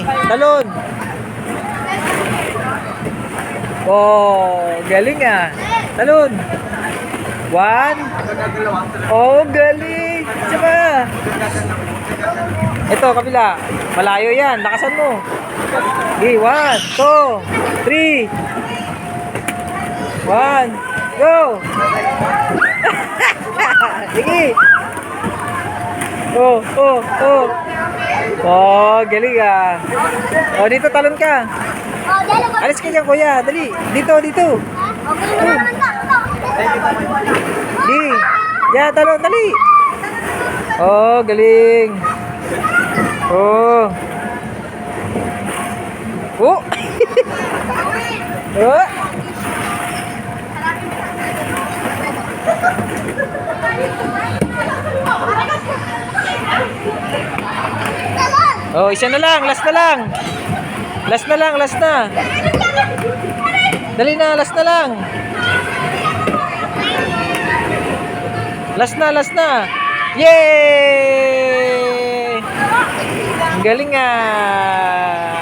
Talon. Oh, galing ah. Talon. 1. Oh, galing. Saba. Ito, kabila. Malayo yan. Lakasan mo. Okay, 1, 2, 3. 1. Go. Sige. Oh, oh, oh. Oh, galing ah. Oh, dito talon ka. Alis ka dyan, kuya. Dali. Dito, dito. Di. Ya, talon, dali. Oh, galing. Oh. Oh. Oh. Oh, isa na lang, last na lang. Last na lang, last na. Dali na, last na lang. Last na, last na. Yay! Ang galing ah.